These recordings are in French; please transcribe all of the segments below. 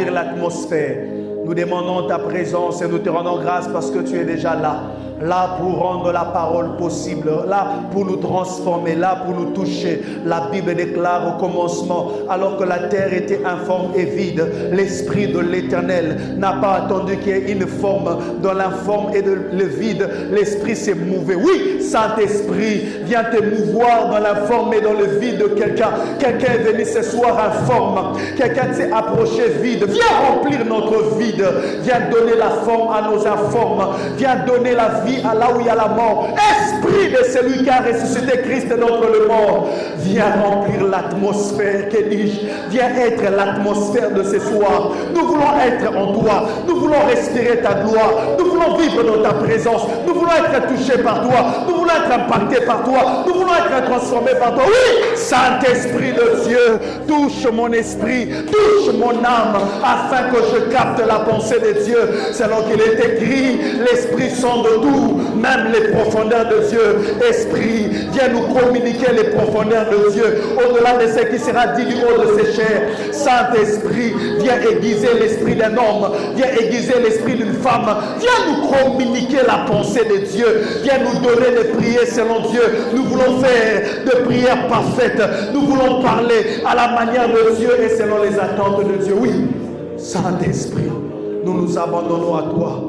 remplir l'atmosphère. Nous demandons ta présence et nous te rendons grâce parce que tu es déjà là. Là pour rendre la parole possible, là pour nous transformer, là pour nous toucher. La Bible déclare au commencement, alors que la terre était informe et vide, l'Esprit de l'Éternel n'a pas attendu qu'il y ait une forme. Dans l'informe et le vide, l'Esprit s'est mouvé. Oui, Saint-Esprit, viens te mouvoir dans l'informe et dans le vide de quelqu'un. Quelqu'un est venu ce soir informe. Quelqu'un s'est approché vide. Viens remplir notre vide. Viens donner la forme à nos informes. Viens donner la vie à là où il y a la mort. Esprit de celui qui a ressuscité Christ d'entre le mort, viens remplir l'atmosphère, que dis-je, viens être l'atmosphère de ce soir. Nous voulons être en toi, nous voulons respirer ta gloire, nous voulons vivre dans ta présence, nous voulons être touchés par toi, nous voulons être impactés par toi, nous voulons être transformés par toi. Oui, Saint-Esprit de Dieu, touche mon esprit, touche mon âme, afin que je capte la pensée de Dieu. Selon qu'il est écrit, l'Esprit sonde tout, même les profondeurs de Dieu. Esprit, viens nous communiquer les profondeurs de Dieu, au-delà de ce qui sera dit du haut de ses chairs. Saint-Esprit, viens aiguiser l'esprit d'un homme, viens aiguiser l'esprit d'une femme, viens nous communiquer la pensée de Dieu, viens nous donner de prier selon Dieu. Nous voulons faire de prières parfaites, nous voulons parler à la manière de Dieu et selon les attentes de Dieu. Oui, Saint-Esprit, nous nous abandonnons à toi.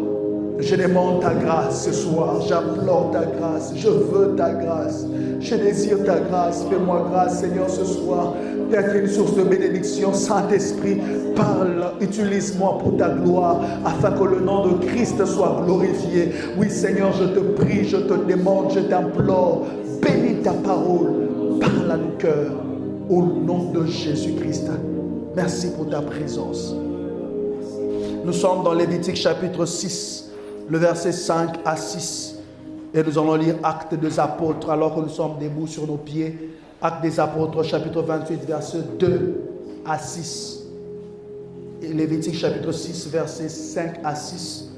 Je demande ta grâce ce soir, j'implore ta grâce, je veux ta grâce, je désire ta grâce, fais-moi grâce Seigneur ce soir, d'être une source de bénédiction. Saint-Esprit, parle, utilise-moi pour ta gloire, afin que le nom de Christ soit glorifié. Oui Seigneur, je te prie, je te demande, je t'implore, bénis ta parole, parle à nos cœurs, au nom de Jésus-Christ. Merci pour ta présence. Nous sommes dans Lévitique chapitre 6, le verset 5 à 6. Et nous allons lire Actes des Apôtres alors que nous sommes debout sur nos pieds. Actes des Apôtres, chapitre 28, verset 2 à 6. Et Lévitique, chapitre 6, verset 5 à 6.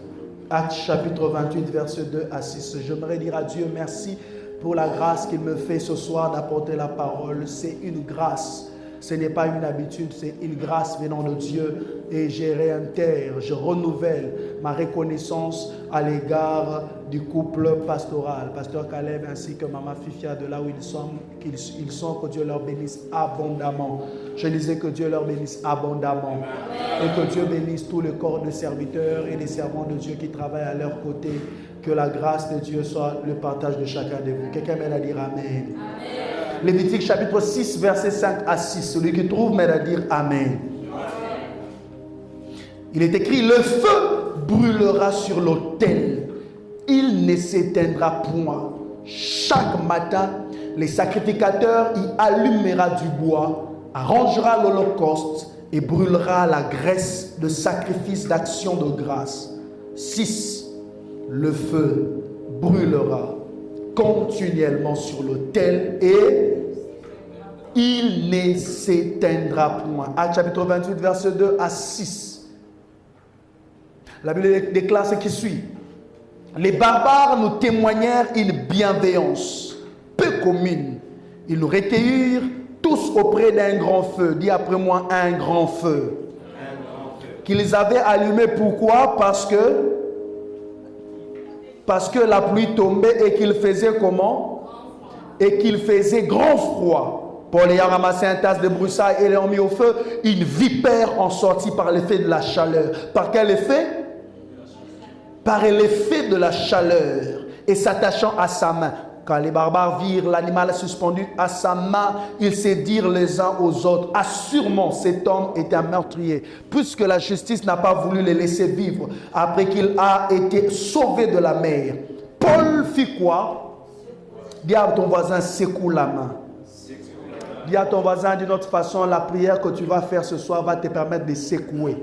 Actes, chapitre 28, verset 2 à 6. J'aimerais dire à Dieu merci pour la grâce qu'il me fait ce soir d'apporter la parole. C'est une grâce. Ce n'est pas une habitude, c'est une grâce venant de Dieu. Et je réintègre, je renouvelle ma reconnaissance à l'égard du couple pastoral, Pasteur Caleb ainsi que Maman Fifia, de là où ils sont, que Dieu leur bénisse abondamment. Je disais que Dieu leur bénisse abondamment. Amen. Et que Dieu bénisse tout le corps de serviteurs et des servants de Dieu qui travaillent à leur côté. Que la grâce de Dieu soit le partage de chacun de vous. Quelqu'un m'aide à dire Amen. Amen. Lévitique chapitre 6, verset 5 à 6. Celui qui trouve m'aide à dire Amen. Il est écrit, le feu brûlera sur l'autel. Il ne s'éteindra point. Chaque matin, les sacrificateurs y allumera du bois, arrangera l'holocauste et brûlera la graisse de sacrifice d'action de grâce. 6. Le feu brûlera continuellement sur l'autel et il ne s'éteindra point. Actes chapitre 28, verset 2 à 6. La Bible déclare ce qui suit. Les barbares nous témoignèrent une bienveillance peu commune. Ils nous recueillirent tous auprès d'un grand feu. Dis après moi, un grand feu. Qu'ils avaient allumé. Pourquoi? Parce que la pluie tombait et qu'il faisait comment? Et qu'il faisait grand froid. Paul ayant ramassé une tasse de broussailles et l'ayant mis au feu, une vipère en sortit par l'effet de la chaleur. Par quel effet? Par l'effet de la chaleur et s'attachant à sa main. Quand les barbares virent l'animal suspendu à sa main, ils se dirent les uns aux autres, assurément cet homme est un meurtrier, puisque la justice n'a pas voulu le laisser vivre après qu'il a été sauvé de la mer. Paul fit quoi? Dis à ton voisin, secoue la main. Dis à ton voisin d'une autre façon, la prière que tu vas faire ce soir va te permettre de secouer.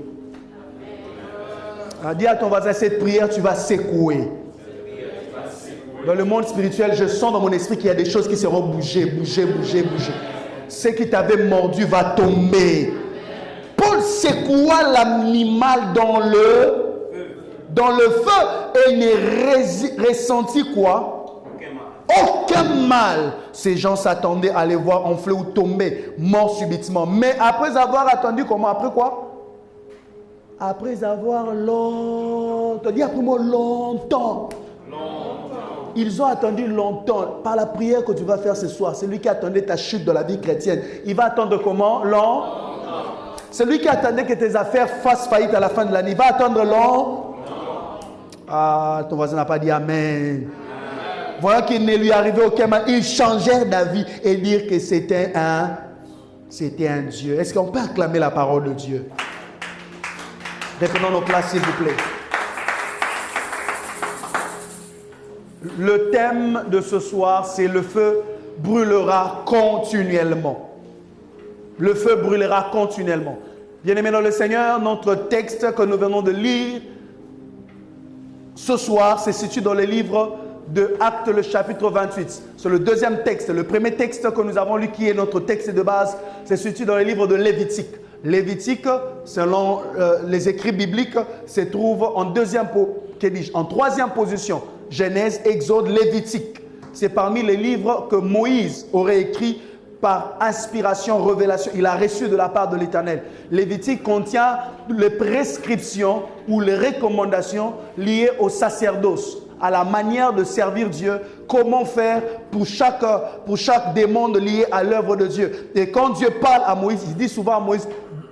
Dis à ton voisin, cette prière, tu vas secouer. Dans le monde spirituel, je sens dans mon esprit qu'il y a des choses qui seront bougées. Ce qui t'avait mordu va tomber. Paul secoua l'animal dans le feu et ne ressentit quoi? Aucun mal. Ces gens s'attendaient à les voir enfler ou tomber, morts subitement. Mais après avoir attendu, comment? Après quoi? après avoir longtemps, dis après moi longtemps. Ils ont attendu longtemps. Par la prière que tu vas faire ce soir, c'est lui qui attendait ta chute dans la vie chrétienne. Il va attendre comment? Longtemps. C'est lui qui attendait que tes affaires fassent faillite à la fin de l'année. Il va attendre longtemps. Ah, ton voisin n'a pas dit Amen. Voilà qu'il ne lui arrivait aucun mal. Il changeait d'avis et dire que c'était un Dieu. Est-ce qu'on peut acclamer la parole de Dieu? Reprenons nos places, s'il vous plaît. Le thème de ce soir, c'est le feu brûlera continuellement. Le feu brûlera continuellement. Bien-aimés dans le Seigneur, notre texte que nous venons de lire ce soir se situe dans le livre de Actes, le chapitre 28. C'est le deuxième texte. Le premier texte que nous avons lu, qui est notre texte de base, se situe dans le livre de Lévitique. Lévitique, selon les écrits bibliques, se trouve en troisième position. Genèse, Exode, Lévitique. C'est parmi les livres que Moïse aurait écrit par inspiration, révélation. Il a reçu de la part de l'Éternel. Lévitique contient les prescriptions ou les recommandations liées au sacerdoce, à la manière de servir Dieu, comment faire pour chaque demande liée à l'œuvre de Dieu. Et quand Dieu parle à Moïse, il dit souvent à Moïse,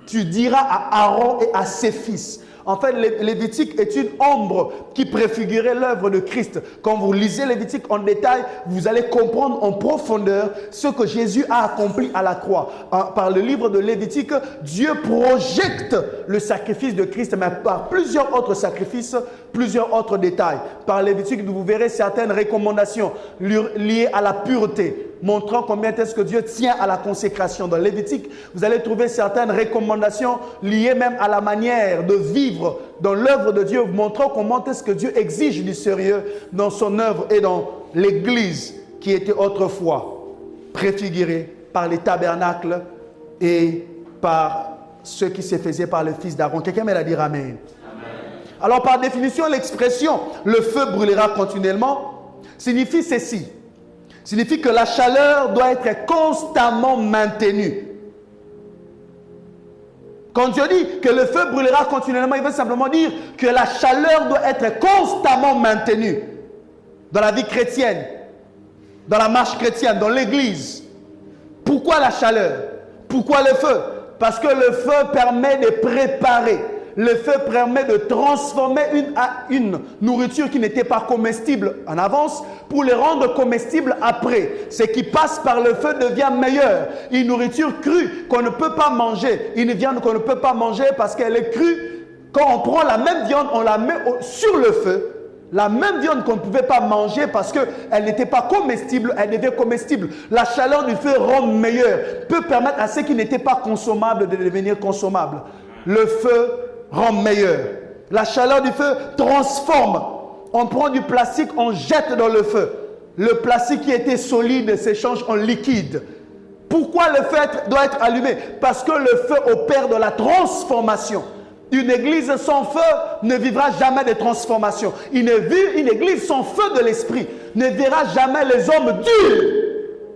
tu diras à Aaron et à ses fils. En fait, Lévitique est une ombre qui préfigurait l'œuvre de Christ. Quand vous lisez Lévitique en détail, vous allez comprendre en profondeur ce que Jésus a accompli à la croix. Par le livre de Lévitique, Dieu projette le sacrifice de Christ, mais par plusieurs autres sacrifices, plusieurs autres détails. Par Lévitique, vous verrez certaines recommandations liées à la pureté, montrant combien est-ce que Dieu tient à la consécration. Dans Lévitique, vous allez trouver certaines recommandations liées même à la manière de vivre dans l'œuvre de Dieu, montrant comment est-ce que Dieu exige du sérieux dans son œuvre et dans l'Église qui était autrefois préfigurée par les tabernacles et par ce qui se faisait par le fils d'Aaron. Quelqu'un me l'a dit Amen. Alors par définition, l'expression « le feu brûlera continuellement » signifie ceci. Signifie que la chaleur doit être constamment maintenue. Quand Dieu dit que le feu brûlera continuellement, il veut simplement dire que la chaleur doit être constamment maintenue dans la vie chrétienne, dans la marche chrétienne, dans l'église. Pourquoi la chaleur? Pourquoi le feu? Parce que le feu permet de préparer. Le feu permet de transformer une nourriture qui n'était pas comestible en avance pour les rendre comestibles après. Ce qui passe par le feu devient meilleur. Une nourriture crue qu'on ne peut pas manger, une viande qu'on ne peut pas manger parce qu'elle est crue. Quand on prend la même viande, on la met sur le feu. La même viande qu'on ne pouvait pas manger parce qu'elle n'était pas comestible, elle devient comestible. La chaleur du feu rend meilleur, peut permettre à ce qui n'était pas consommable de devenir consommable. Le feu rend meilleur. La chaleur du feu transforme. On prend du plastique, on jette dans le feu. Le plastique qui était solide s'échange en liquide. Pourquoi le feu doit être allumé? Parce que le feu opère de la transformation. Une église sans feu ne vivra jamais de transformation. Une église sans feu de l'esprit ne verra jamais les hommes durs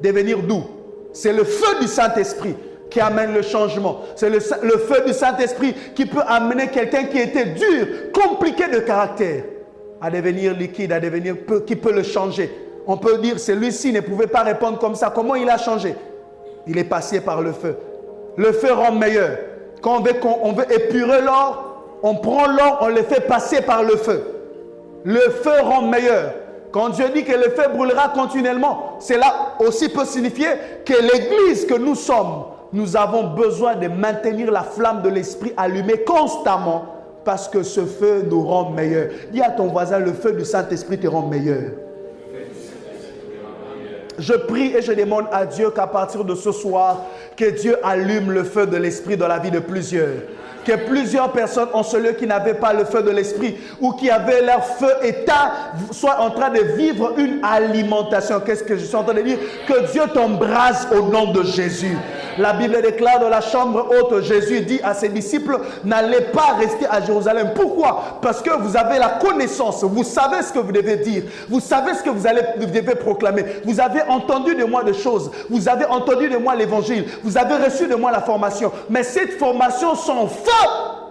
devenir doux. C'est le feu du Saint-Esprit qui amène le changement. C'est le feu du Saint-Esprit qui peut amener quelqu'un qui était dur, compliqué de caractère, à devenir liquide, qui peut le changer. On peut dire, celui-ci ne pouvait pas répondre comme ça. Comment il a changé? Il est passé par le feu. Le feu rend meilleur. Quand on veut épurer l'or, on prend l'or, on le fait passer par le feu. Le feu rend meilleur. Quand Dieu dit que le feu brûlera continuellement, cela aussi peut signifier que l'église que nous sommes, nous avons besoin de maintenir la flamme de l'esprit allumée constamment parce que ce feu nous rend meilleurs. Dis à ton voisin, le feu du Saint-Esprit te rend meilleur. Je prie et je demande à Dieu qu'à partir de ce soir, que Dieu allume le feu de l'esprit dans la vie de plusieurs. Que plusieurs personnes en ce lieu qui n'avaient pas le feu de l'esprit ou qui avaient leur feu éteint soient en train de vivre une alimentation. Qu'est-ce que je suis en train de dire? Que Dieu t'embrase au nom de Jésus. La Bible déclare dans la chambre haute, Jésus dit à ses disciples, n'allez pas rester à Jérusalem. Pourquoi? Parce que vous avez la connaissance, vous savez ce que vous devez dire, vous savez ce que vous devez proclamer. Vous avez entendu de moi des choses, vous avez entendu de moi l'évangile, vous avez reçu de moi la formation. Mais cette formation sans feu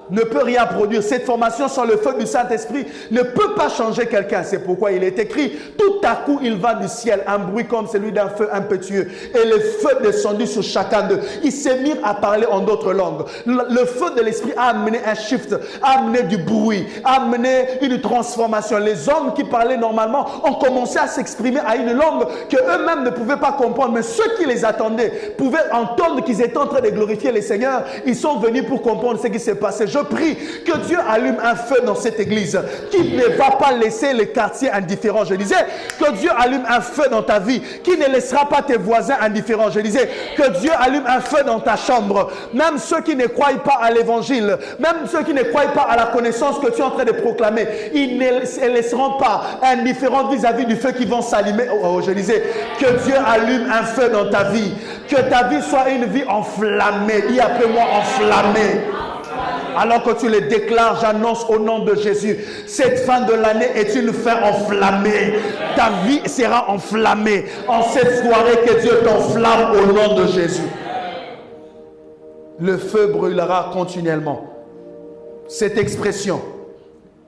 ne peut rien produire. Cette formation sans le feu du Saint-Esprit ne peut pas changer quelqu'un. C'est pourquoi il est écrit, tout à coup il va du ciel, un bruit comme celui d'un feu impétueux. Et le feu descendu sur chacun d'eux. Ils se mirent à parler en d'autres langues. Le feu de l'Esprit a amené un shift, a amené du bruit, a amené une transformation. Les hommes qui parlaient normalement ont commencé à s'exprimer à une langue qu'eux-mêmes ne pouvaient pas comprendre. Mais ceux qui les attendaient pouvaient entendre qu'ils étaient en train de glorifier les Seigneurs. Ils sont venus pour comprendre ce qui s'est passé. Je prie que Dieu allume un feu dans cette église qui ne va pas laisser les quartiers indifférents. Je disais que Dieu allume un feu dans ta vie qui ne laissera pas tes voisins indifférents. Je disais que Dieu allume un feu dans ta chambre. Même ceux qui ne croient pas à l'évangile, même ceux qui ne croient pas à la connaissance que tu es en train de proclamer, ils ne laisseront pas indifférents vis-à-vis du feu qui vont s'allumer. Je disais que Dieu allume un feu dans ta vie, que ta vie soit une vie enflammée. Dis après moi, enflammée. Alors que tu le déclares, j'annonce au nom de Jésus, cette fin de l'année est une fin enflammée. Ta vie sera enflammée. En cette soirée, que Dieu t'enflamme au nom de Jésus. Le feu brûlera continuellement. Cette expression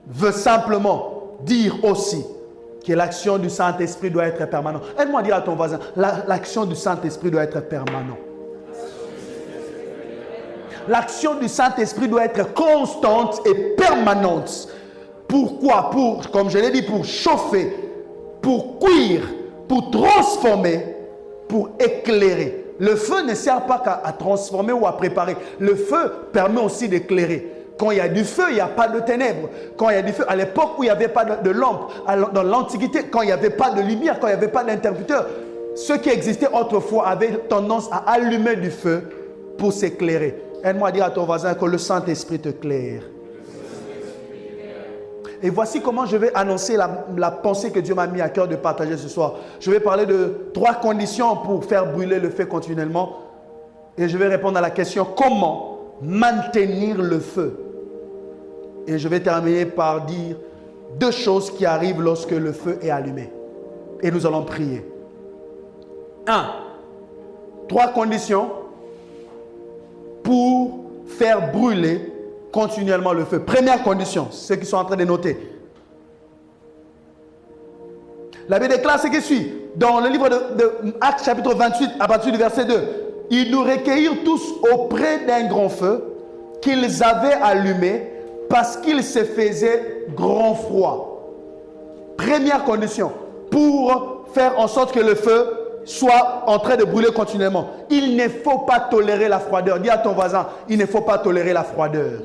veut simplement dire aussi que l'action du Saint-Esprit doit être permanente. Aide-moi à dire à ton voisin, l'action du Saint-Esprit doit être permanente. L'action du Saint-Esprit doit être constante et permanente. Pourquoi? Comme je l'ai dit, pour chauffer, pour cuire, pour transformer, pour éclairer. Le feu ne sert pas qu'à transformer ou à préparer. Le feu permet aussi d'éclairer. Quand il y a du feu, il n'y a pas de ténèbres. Quand il y a du feu, à l'époque où il n'y avait pas de lampe, dans l'Antiquité, quand il n'y avait pas de lumière, quand il n'y avait pas d'interrupteur, ceux qui existaient autrefois avaient tendance à allumer du feu pour s'éclairer. Aide-moi à dire à ton voisin que le Saint-Esprit te claire. Et voici comment je vais annoncer la pensée que Dieu m'a mis à cœur de partager ce soir. Je vais parler de 3 conditions pour faire brûler le feu continuellement. Et je vais répondre à la question, comment maintenir le feu? Et je vais terminer par dire 2 choses qui arrivent lorsque le feu est allumé. Et nous allons prier. 1. 3 conditions pour faire brûler continuellement le feu. Première condition, ceux qui sont en train de noter. La Bible déclare ce qui suit. Dans le livre de Actes chapitre 28, à partir du verset 2. Ils nous recueillirent tous auprès d'un grand feu qu'ils avaient allumé parce qu'il se faisait grand froid. Première condition, pour faire en sorte que le feu soit en train de brûler continuellement. Il ne faut pas tolérer la froideur. Dis à ton voisin, il ne faut pas tolérer la froideur.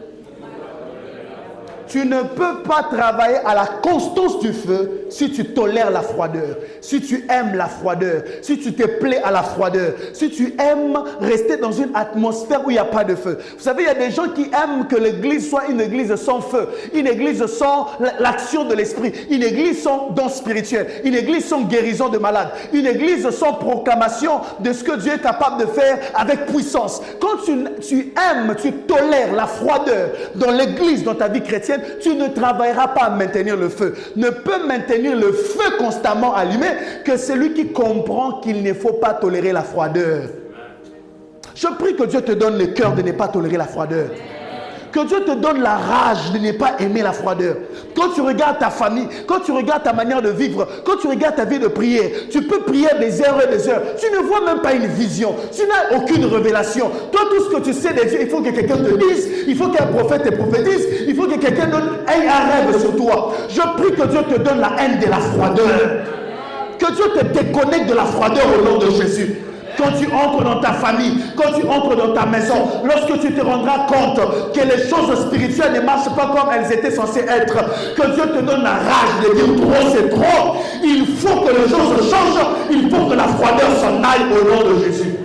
Tu ne peux pas travailler à la constance du feu si tu tolères la froideur, si tu aimes la froideur, si tu te plais à la froideur, si tu aimes rester dans une atmosphère où il n'y a pas de feu. Vous savez, il y a des gens qui aiment que l'église soit une église sans feu, une église sans l'action de l'esprit, une église sans don spirituel, une église sans guérison de malades, une église sans proclamation de ce que Dieu est capable de faire avec puissance. Quand tu aimes, tu tolères la froideur dans l'église, dans ta vie chrétienne, tu ne travailleras pas à maintenir le feu. Ne peut maintenir le feu constamment allumé que celui qui comprend qu'il ne faut pas tolérer la froideur. Je prie que Dieu te donne le cœur de ne pas tolérer la froideur. Que Dieu te donne la rage de ne pas aimer la froideur. Quand tu regardes ta famille, quand tu regardes ta manière de vivre, quand tu regardes ta vie de prière, tu peux prier des heures et des heures. Tu ne vois même pas une vision. Tu n'as aucune révélation. Toi, tout ce que tu sais de Dieu, il faut que quelqu'un te dise. Il faut qu'un prophète te prophétise. Il faut que quelqu'un ait un rêve sur toi. Je prie que Dieu te donne la haine de la froideur. Que Dieu te déconnecte de la froideur au nom de Jésus. Quand tu entres dans ta famille, quand tu entres dans ta maison, lorsque tu te rendras compte que les choses spirituelles ne marchent pas comme elles étaient censées être, que Dieu te donne la rage de dire trop c'est trop, il faut que les choses changent, il faut que la froideur s'en aille au nom de Jésus.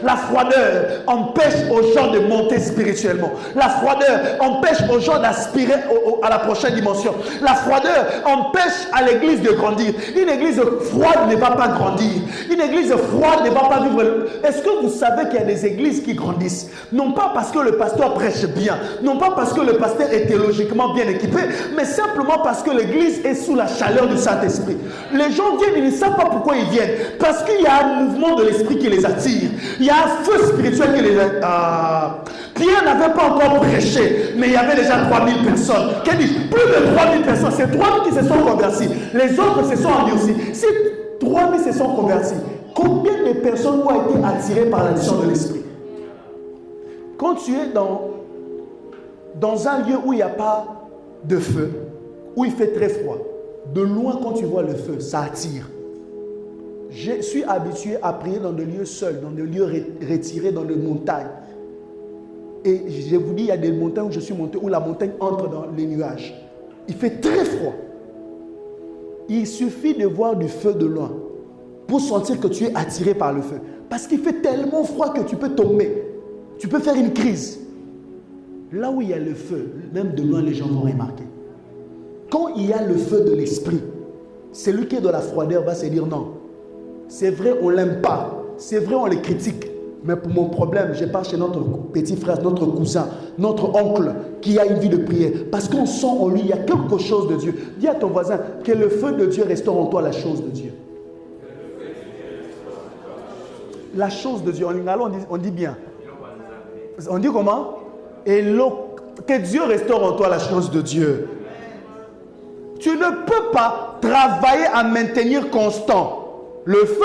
La froideur empêche aux gens de monter spirituellement. La froideur empêche aux gens d'aspirer à la prochaine dimension. La froideur empêche à l'église de grandir. Une église froide ne va pas grandir. Une église froide ne va pas vivre. Est-ce que vous savez qu'il y a des églises qui grandissent? Non pas parce que le pasteur prêche bien, non pas parce que le pasteur est théologiquement bien équipé, mais simplement parce que l'église est sous la chaleur du Saint-Esprit. Les gens viennent, ils ne savent pas pourquoi ils viennent. Parce qu'il y a un mouvement de l'esprit qui les attire. Il y a a un feu spirituel qui les Pierre n'avait pas encore prêché, mais il y avait déjà 3000 personnes. Qu'elle dit, plus de 3000 personnes, c'est 3000 qui se sont convertis. Les autres se sont endurcis. Si 3000 se sont convertis, combien de personnes ont été attirées par l'action de l'esprit? Quand tu es dans un lieu où il n'y a pas de feu, où il fait très froid, de loin quand tu vois le feu, ça attire. Je suis habitué à prier dans des lieux seuls, dans des lieux retirés, dans des montagnes. Et je vous dis, il y a des montagnes où je suis monté, où la montagne entre dans les nuages. Il fait très froid. Il suffit de voir du feu de loin pour sentir que tu es attiré par le feu. Parce qu'il fait tellement froid que tu peux tomber. Tu peux faire une crise. Là où il y a le feu, même de loin, les gens vont remarquer. Quand il y a le feu de l'esprit, celui qui est dans la froideur va se dire non. C'est vrai, on ne l'aime pas. C'est vrai, on le critique. Mais pour mon problème, je pars chez notre petit frère, notre cousin, notre oncle qui a une vie de prière. Parce qu'on sent en lui, il y a quelque chose de Dieu. Dis à ton voisin que le feu de Dieu restaure en toi la chose de Dieu. La chose de Dieu. En lingala, on dit bien. On dit comment? Que Dieu restaure en toi la chose de Dieu. Tu ne peux pas travailler à maintenir constant le feu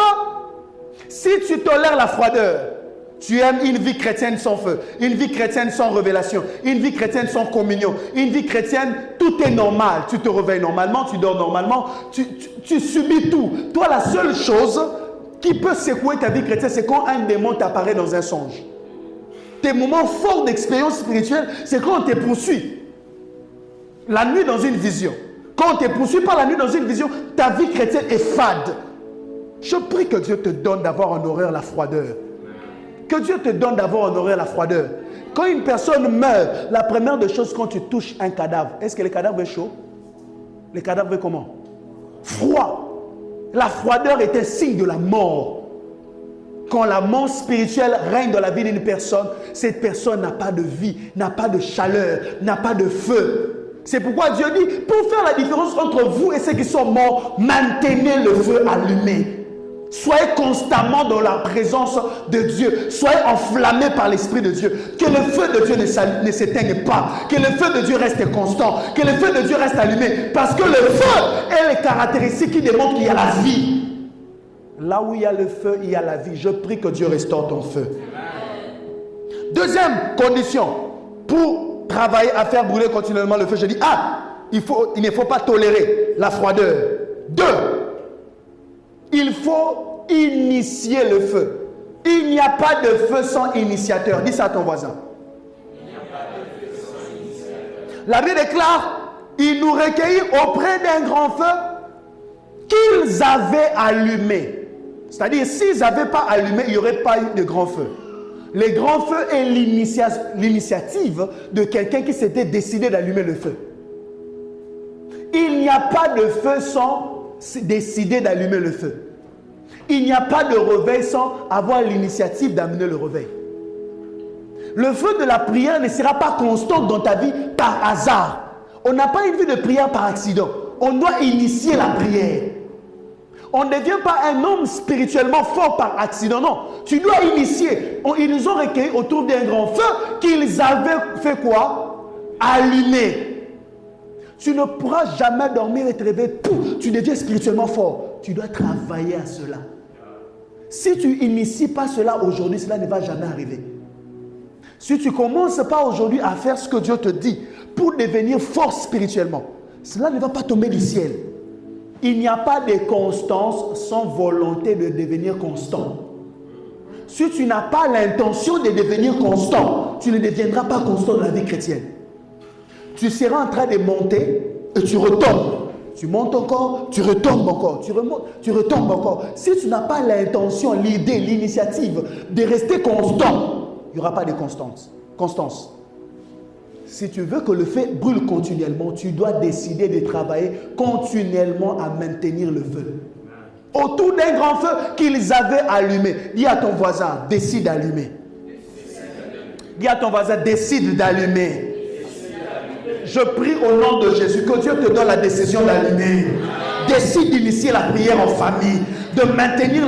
si tu tolères la froideur. Tu aimes une vie chrétienne sans feu, une vie chrétienne sans révélation, une vie chrétienne sans communion, une vie chrétienne, tout est normal. Tu te réveilles normalement, tu dors normalement, tu subis tout. Toi, la seule chose qui peut secouer ta vie chrétienne, c'est quand un démon t'apparaît dans un songe. Tes moments forts d'expérience spirituelle, c'est quand on te poursuit. La nuit dans une vision. Quand on te poursuit par la nuit dans une vision, ta vie chrétienne est fade. Je prie que Dieu te donne d'avoir en horreur la froideur. Que Dieu te donne d'avoir en horreur la froideur. Quand une personne meurt, la première des choses quand tu touches un cadavre, est-ce que le cadavre est chaud? Le cadavre est comment? Froid. La froideur est un signe de la mort. Quand la mort spirituelle règne dans la vie d'une personne, cette personne n'a pas de vie, n'a pas de chaleur, n'a pas de feu. C'est pourquoi Dieu dit, pour faire la différence entre vous et ceux qui sont morts, maintenez le feu allumé. Soyez constamment dans la présence de Dieu. Soyez enflammés par l'Esprit de Dieu. Que le feu de Dieu ne s'éteigne pas. Que le feu de Dieu reste constant. Que le feu de Dieu reste allumé. Parce que le feu est les caractéristiques qui démontrent qu'il y a la vie. Là où il y a le feu, il y a la vie. Je prie que Dieu restaure ton feu. Deuxième condition pour travailler à faire brûler continuellement le feu. Je dis, il ne faut pas tolérer la froideur. 2. Il faut initier le feu. Il n'y a pas de feu sans initiateur. Dis ça à ton voisin. Il n'y a pas de feu sans initiateur. La Bible déclare, ils nous recueillirent auprès d'un grand feu qu'ils avaient allumé. C'est-à-dire, s'ils n'avaient pas allumé, il n'y aurait pas eu de grand feu. Le grand feu est l'initiative de quelqu'un qui s'était décidé d'allumer le feu. Il n'y a pas de feu sans décider d'allumer le feu. Il n'y a pas de réveil sans avoir l'initiative d'amener le réveil. Le feu de la prière ne sera pas constant dans ta vie par hasard. On n'a pas une vie de prière par accident. On doit initier la prière. On ne devient pas un homme spirituellement fort par accident, non. Tu dois initier. Ils nous ont recueillis autour d'un grand feu qu'ils avaient fait quoi? Allumer. Tu ne pourras jamais dormir et te réveiller. Tu deviens spirituellement fort. Tu dois travailler à cela. Si tu n'inities pas cela aujourd'hui, cela ne va jamais arriver. Si tu ne commences pas aujourd'hui à faire ce que Dieu te dit pour devenir fort spirituellement, cela ne va pas tomber du ciel. Il n'y a pas de constance sans volonté de devenir constant. Si tu n'as pas l'intention de devenir constant, tu ne deviendras pas constant dans la vie chrétienne. Tu seras en train de monter et tu retombes. Tu montes encore, tu retombes encore. Tu remontes, tu retombes encore. Si tu n'as pas l'intention, l'idée, l'initiative de rester constant, il n'y aura pas de constance. Si tu veux que le feu brûle continuellement, tu dois décider de travailler continuellement à maintenir le feu. Autour d'un grand feu qu'ils avaient allumé. Dis à ton voisin, décide d'allumer. Dis à ton voisin, décide d'allumer. Je prie au nom de Jésus que Dieu te donne la décision d'allumer. Décide d'initier la prière en famille. de maintenir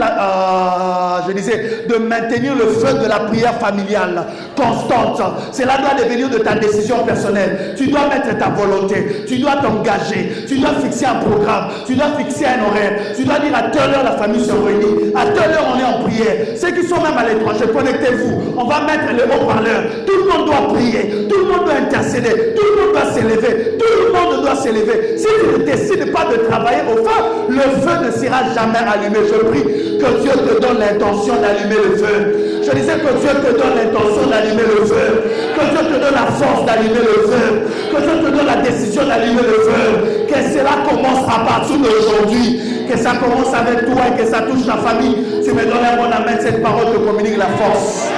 de maintenir le feu de la prière familiale constante. Cela doit devenir de ta décision personnelle. Tu dois mettre ta volonté, tu dois t'engager, tu dois fixer un programme, tu dois fixer un horaire, tu dois dire à telle heure la famille se réunit, à telle heure on est en prière. Ceux qui sont même à l'étranger, connectez-vous, on va mettre les haut-parleurs, tout le monde doit prier, tout le monde doit intercéder, tout le monde doit s'élever, tout le monde doit s'élever. Si tu ne décides pas de travailler au feu, le feu ne sera jamais allumé. Je prie que Dieu te donne l'intention d'allumer le feu. Je disais que Dieu te donne l'intention d'allumer le feu, que Dieu te donne la force d'allumer le feu, que Dieu te donne la décision d'allumer le feu, que cela commence à partir d'aujourd'hui, que ça commence avec toi et que ça touche ta famille. Tu me donnes un bon amen, cette parole te communique la force.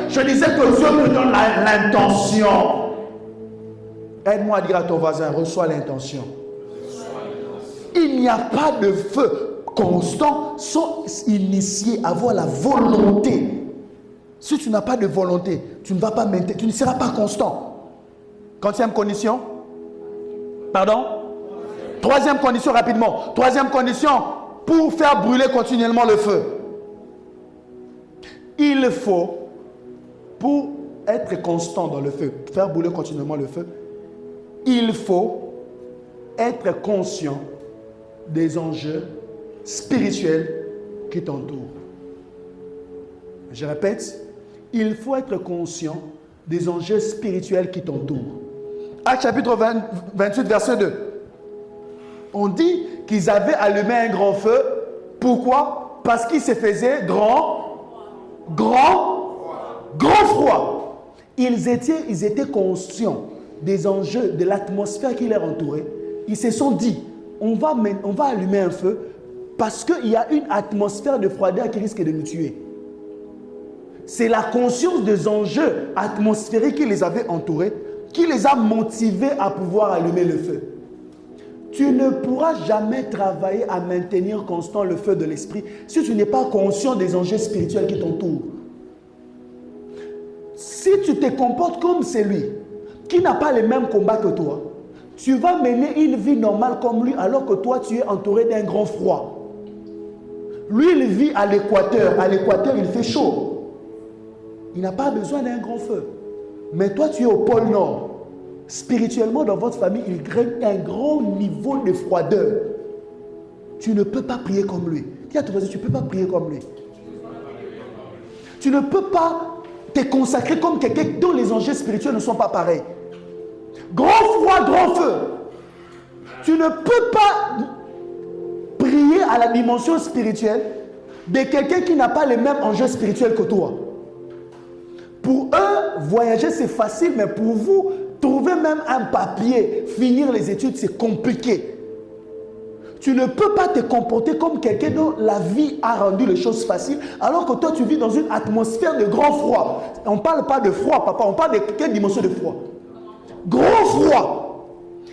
Je disais que Dieu te donne l'intention. Aide-moi à dire à ton voisin, reçois l'intention. Il n'y a pas de feu constant sans initier, avoir la volonté. Si tu n'as pas de volonté, tu ne vas pas maintenir, tu ne seras pas constant. Quatrième condition? Pardon? Troisième condition, rapidement. Troisième condition, pour faire brûler continuellement le feu. Il faut, pour être constant dans le feu, faire brûler continuellement le feu, il faut être conscient des enjeux spirituels qui t'entourent. Je répète, il faut être conscient des enjeux spirituels qui t'entourent. Actes chapitre 28, verset 2. On dit qu'ils avaient allumé un grand feu. Pourquoi? Parce qu'il se faisait grand froid. Ils étaient conscients des enjeux, de l'atmosphère qui les entourait. Ils se sont dit, on va allumer un feu parce qu'il y a une atmosphère de froideur qui risque de nous tuer. C'est la conscience des enjeux atmosphériques qui les avait entourés, qui les a motivés à pouvoir allumer le feu. Tu ne pourras jamais travailler à maintenir constant le feu de l'esprit si tu n'es pas conscient des enjeux spirituels qui t'entourent. Si tu te comportes comme celui qui n'a pas les mêmes combats que toi, tu vas mener une vie normale comme lui alors que toi tu es entouré d'un grand froid. Lui il vit à l'équateur. À l'équateur il fait chaud. Il n'a pas besoin d'un grand feu. Mais toi tu es au pôle Nord. Spirituellement dans votre famille il règne un grand niveau de froideur. Tu ne peux pas prier comme lui. Dis à ton voisin, tu ne peux pas prier comme lui. Tu ne peux pas te consacrer comme quelqu'un dont les enjeux spirituels ne sont pas pareils. Grand froid, grand feu. Tu ne peux pas prier à la dimension spirituelle de quelqu'un qui n'a pas les mêmes enjeux spirituels que toi. Pour eux, voyager c'est facile, mais pour vous, trouver même un papier, finir les études, c'est compliqué. Tu ne peux pas te comporter comme quelqu'un dont la vie a rendu les choses faciles, alors que toi tu vis dans une atmosphère de grand froid. On ne parle pas de froid, papa, on parle de quelle dimension de froid? Grand froid.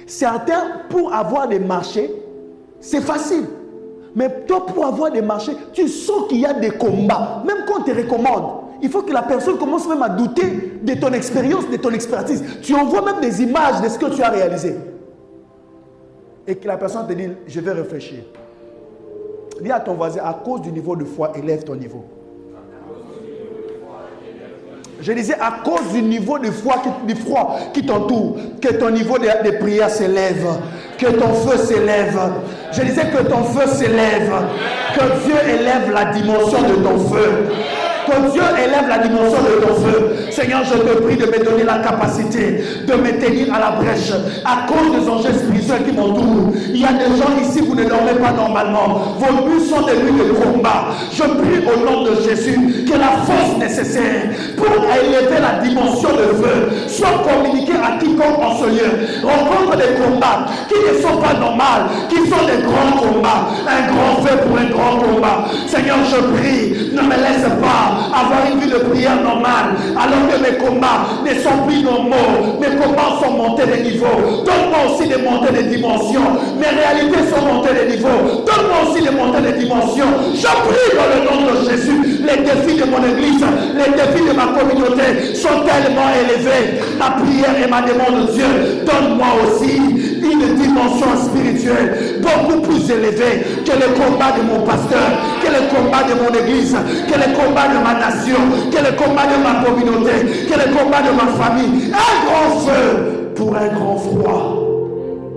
Certains, pour avoir des marchés, c'est facile. Mais toi, pour avoir des marchés, tu sens qu'il y a des combats. Même quand on te recommande, il faut que la personne commence même à douter de ton expérience, de ton expertise. Tu envoies même des images de ce que tu as réalisé. Et que la personne te dit, je vais réfléchir. Dis à ton voisin, à cause du niveau de foi, élève ton niveau. Je disais, à cause du niveau de foi, du froid qui t'entoure, que ton niveau de prière s'élève, que ton feu s'élève. Je disais que ton feu s'élève, que Dieu élève la dimension de ton feu. Que Dieu élève la dimension de ton feu. Seigneur, je te prie de me donner la capacité de me tenir à la brèche à cause des enjeux spirituels qui m'entourent. Il y a des gens ici, vous ne dormez pas normalement. Vos nuits sont des nuits de combat. Je prie au nom de Jésus que la force nécessaire pour élever la dimension de feu soit communiquée à quiconque en ce lieu. Rencontre des combats qui ne sont pas normaux, qui sont des grands combats. Un grand feu pour un grand combat. Seigneur, je prie, ne me laisse pas avoir une vie de prière normale alors que mes combats ne sont plus normaux. Mes combats sont montés de niveau. Donne-moi aussi de monter de dimensions. Mes réalités sont montées de niveau. Donne-moi aussi de monter de dimensions. Je prie dans le nom de Jésus. Les défis de mon église, les défis de ma communauté sont tellement élevés. Ma prière et ma demande de Dieu, donne-moi aussi une dimension spirituelle beaucoup plus élevée que les combats de mon pasteur, que les combats de mon église, que les combats de ma nation, que les combats de ma communauté, que les combats de ma famille. Un grand feu pour un grand froid.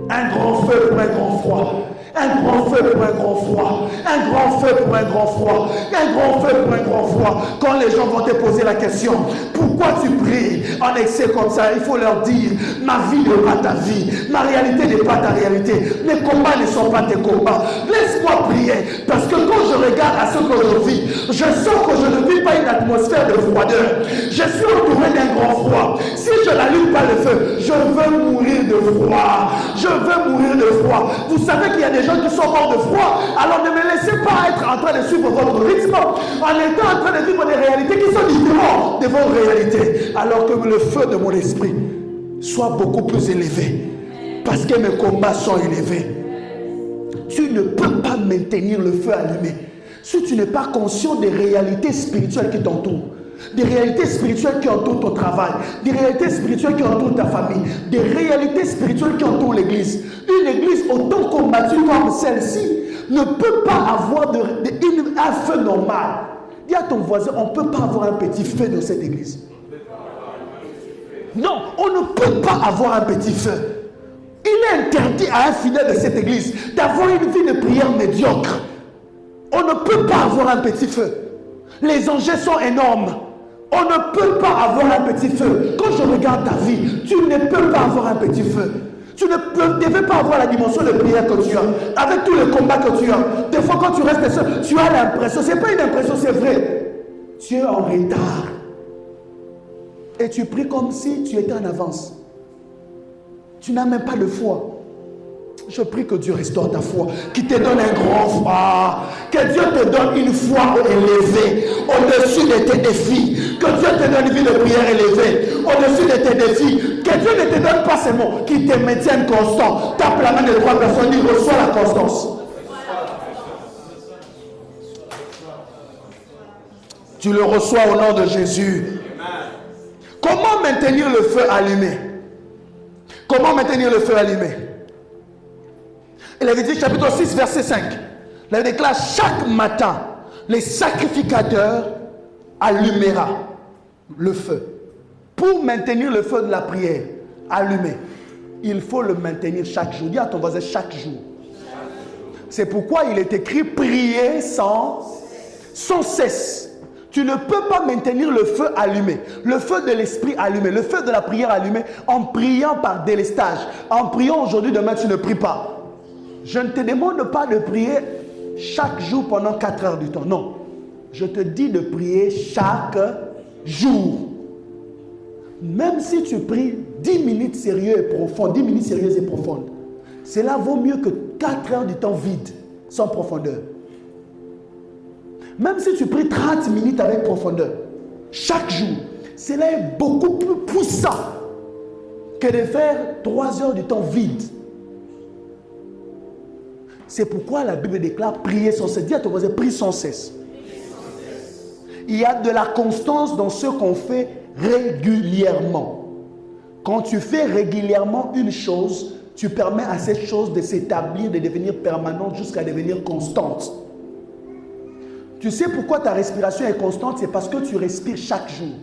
Un grand feu pour un grand froid. Un grand feu pour un grand froid. Un grand feu pour un grand froid. Un grand feu pour un grand froid. Quand les gens vont te poser la question, pourquoi tu pries en excès comme ça? Il faut leur dire, ma vie n'est pas ta vie. Ma réalité n'est pas ta réalité. Mes combats ne sont pas tes combats. Laisse-moi prier. Parce que quand je regarde à ce que je vis, je sens que je ne vis pas une atmosphère de froideur. Je suis entouré d'un grand froid. Si je n'allume pas le feu, je veux mourir de froid. Je veux mourir de froid. Vous savez qu'il y a des gens qui sont morts de froid. Alors ne me laissez pas être en train de suivre votre rythme en étant en train de vivre des réalités qui sont différentes de vos réalités. Alors que le feu de mon esprit soit beaucoup plus élevé. Parce que mes combats sont élevés. Tu ne peux pas maintenir le feu allumé si tu n'es pas conscient des réalités spirituelles qui t'entourent. Des réalités spirituelles qui entourent ton travail, des réalités spirituelles qui entourent ta famille, des réalités spirituelles qui entourent l'église. Une église autant combattue comme celle-ci ne peut pas avoir un feu normal. Dis à ton voisin, on ne peut pas avoir un petit feu dans cette église. Non, on ne peut pas avoir un petit feu. Il est interdit à un fidèle de cette église d'avoir une vie de prière médiocre. On ne peut pas avoir un petit feu. Les enjeux sont énormes. On ne peut pas avoir un petit feu. Quand je regarde ta vie, tu ne peux pas avoir un petit feu. Tu ne devais pas avoir la dimension de prière que tu as. Avec tous les combats que tu as. Des fois, quand tu restes seul, tu as l'impression. Ce n'est pas une impression, c'est vrai. Tu es en retard. Et tu pries comme si tu étais en avance. Tu n'as même pas de foi. Je prie que Dieu restaure ta foi, qu'il te donne un grand foi, que Dieu te donne une foi élevée, au-dessus de tes défis, que Dieu te donne une vie de prière élevée, au-dessus de tes défis, que Dieu ne te donne pas ces mots, qu'il te maintienne constant. Tape la main de 3 personnes, dis reçois la constance. Tu le reçois au nom de Jésus. Comment maintenir le feu allumé? Comment maintenir le feu allumé? Lévitique chapitre 6, verset 5. Il déclare, chaque matin, les sacrificateurs allumera le feu. Pour maintenir le feu de la prière allumé, il faut le maintenir chaque jour. Dis à ton voisin, chaque jour. C'est pourquoi il est écrit, prier sans cesse. Tu ne peux pas maintenir le feu allumé, le feu de l'esprit allumé, le feu de la prière allumé en priant par délestage. En priant aujourd'hui, demain, tu ne pries pas. Je ne te demande pas de prier chaque jour pendant 4 heures du temps. Non. Je te dis de prier chaque jour. Même si tu pries 10 minutes sérieuses et profondes, 10 minutes sérieuses et profondes, cela vaut mieux que 4 heures du temps vide, sans profondeur. Même si tu pries 30 minutes avec profondeur, chaque jour, cela est beaucoup plus puissant que de faire 3 heures du temps vide. C'est pourquoi la Bible déclare prier sans cesse. Dis à ton voisin, prie sans cesse. Il y a de la constance dans ce qu'on fait régulièrement. Quand tu fais régulièrement une chose, tu permets à cette chose de s'établir, de devenir permanente jusqu'à devenir constante. Tu sais pourquoi ta respiration est constante? C'est parce que tu respires chaque jour.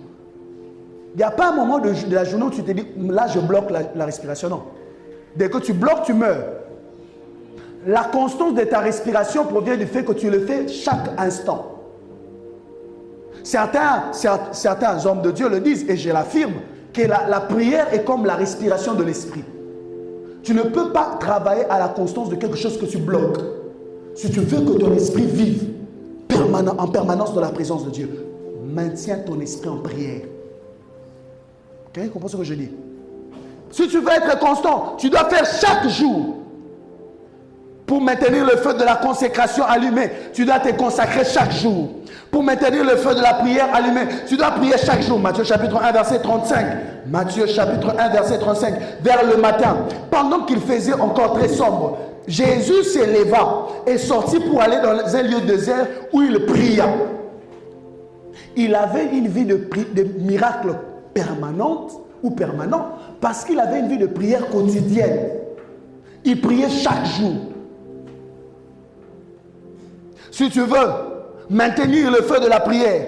Il n'y a pas un moment de la journée où tu te dis, là je bloque la respiration. Non. Dès que tu bloques, tu meurs. La constance de ta respiration provient du fait que tu le fais chaque instant. Certains hommes de Dieu le disent, et je l'affirme, que la prière est comme la respiration de l'esprit. Tu ne peux pas travailler à la constance de quelque chose que tu bloques. Si tu veux que ton esprit vive en permanence dans la présence de Dieu, maintiens ton esprit en prière. Quelqu'un comprend ce que je dis? Si tu veux être constant, tu dois faire chaque jour. Pour maintenir le feu de la consécration allumé, tu dois te consacrer chaque jour. Pour maintenir le feu de la prière allumé, tu dois prier chaque jour. Matthieu chapitre 1, verset 35. Matthieu chapitre 1, verset 35. Vers le matin, pendant qu'il faisait encore très sombre, Jésus s'éleva et sortit pour aller dans un lieu désert où il pria. Il avait une vie de miracle permanente ou permanent parce qu'il avait une vie de prière quotidienne. Il priait chaque jour. Si tu veux maintenir le feu de la prière,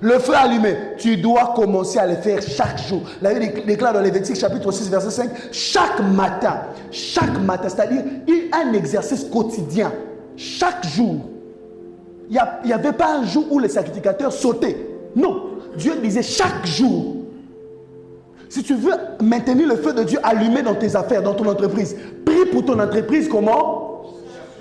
le feu allumé, tu dois commencer à le faire chaque jour. La Bible déclare dans Lévitique chapitre 6 verset 5, chaque matin, c'est-à-dire un exercice quotidien, chaque jour. Il n'y avait pas un jour où les sacrificateurs sautaient. Non, Dieu disait chaque jour. Si tu veux maintenir le feu de Dieu allumé dans tes affaires, dans ton entreprise, prie pour ton entreprise comment?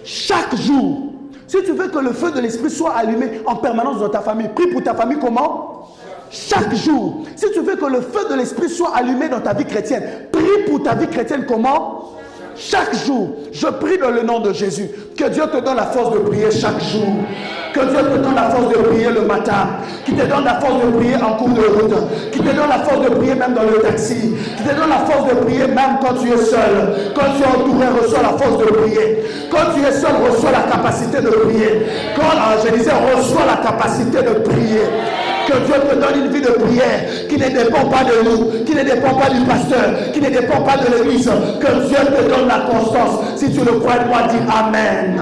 Chaque jour. Si tu veux que le feu de l'esprit soit allumé en permanence dans ta famille, prie pour ta famille comment? Chaque jour. Si tu veux que le feu de l'esprit soit allumé dans ta vie chrétienne, prie pour ta vie chrétienne comment? Chaque jour. Je prie dans le nom de Jésus. Que Dieu te donne la force de prier chaque jour. Que Dieu te donne la force de prier le matin. Qui te donne la force de prier en cours de route. Qui te donne la force de prier même dans le taxi. Qui te donne la force de prier même quand tu es seul. Quand tu es entouré, reçois la force de prier. Quand tu es seul, reçois la capacité de prier. Quand je disais, reçois la capacité de prier. Que Dieu te donne une vie de prière qui ne dépend pas de nous, qui ne dépend pas du pasteur, qui ne dépend pas de l'église. Que Dieu te donne la constance. Si tu le crois, moi dis Amen.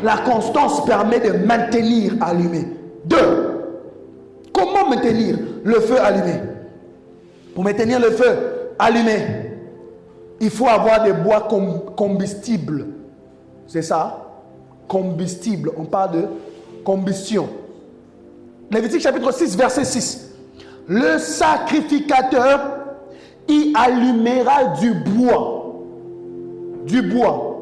La constance permet de maintenir allumé. 2. Comment maintenir le feu allumé? Pour maintenir le feu allumé, il faut avoir des bois combustibles. C'est ça? Combustible. On parle de combustion. Lévitique chapitre 6, verset 6. Le sacrificateur y allumera du bois. Du bois.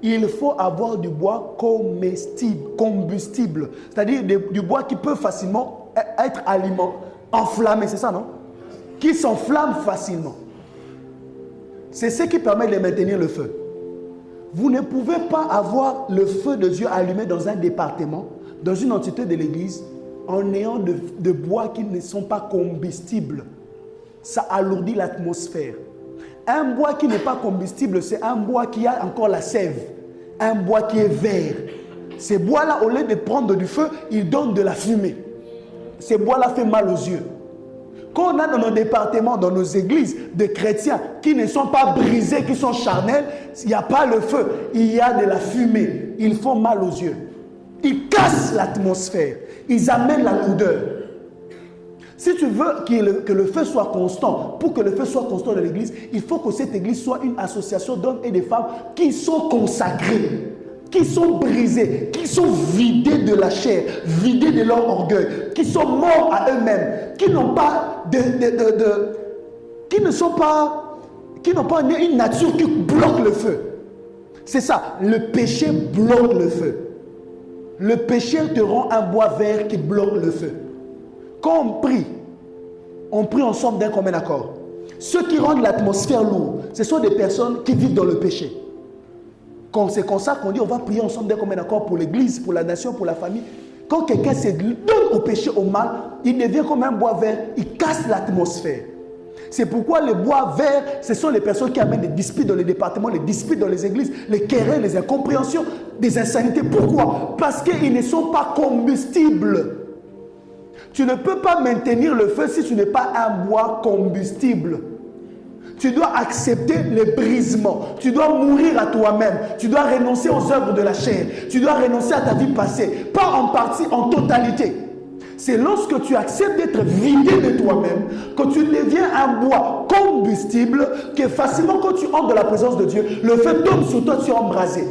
Il faut avoir du bois combustible. C'est-à-dire du bois qui peut facilement être enflammé. C'est ça, non? Qui s'enflamme facilement. C'est ce qui permet de maintenir le feu. Vous ne pouvez pas avoir le feu de Dieu allumé dans un département, dans une entité de l'église, en ayant de bois qui ne sont pas combustibles. Ça alourdit l'atmosphère. Un bois qui n'est pas combustible, c'est un bois qui a encore la sève. Un bois qui est vert. Ces bois-là, au lieu de prendre du feu, ils donnent de la fumée. Ces bois-là font mal aux yeux. Quand on a dans nos départements, dans nos églises, des chrétiens qui ne sont pas brisés, qui sont charnels, il n'y a pas le feu, il y a de la fumée. Ils font mal aux yeux. Ils cassent l'atmosphère. Ils amènent la lourdeur. Si tu veux que le feu soit constant, pour que le feu soit constant dans l'église, il faut que cette église soit une association d'hommes et de femmes qui sont consacrés, qui sont brisés, qui sont vidés de la chair, vidés de leur orgueil, qui sont morts à eux-mêmes, qui n'ont pas qui n'ont pas une nature qui bloque le feu. C'est ça, le péché bloque le feu. Le péché te rend un bois vert qui bloque le feu. Quand on prie ensemble d'un commun accord. Ceux qui rendent l'atmosphère lourde, ce sont des personnes qui vivent dans le péché. Quand c'est comme ça qu'on dit on va prier ensemble d'un commun accord pour l'église, pour la nation, pour la famille. Quand quelqu'un se donne au péché, au mal, il devient comme un bois vert, il casse l'atmosphère. C'est pourquoi les bois verts, ce sont les personnes qui amènent des disputes dans les départements, les disputes dans les églises, les querelles, les incompréhensions, des insanités. Pourquoi? Parce qu'ils ne sont pas combustibles. Tu ne peux pas maintenir le feu si tu n'es pas un bois combustible. Tu dois accepter les brisements. Tu dois mourir à toi-même. Tu dois renoncer aux œuvres de la chair. Tu dois renoncer à ta vie passée. Pas en partie, en totalité. C'est lorsque tu acceptes d'être vidé de toi-même que tu deviens un bois combustible que facilement quand tu entres dans la présence de Dieu, le feu tombe sur toi, tu es embrasé.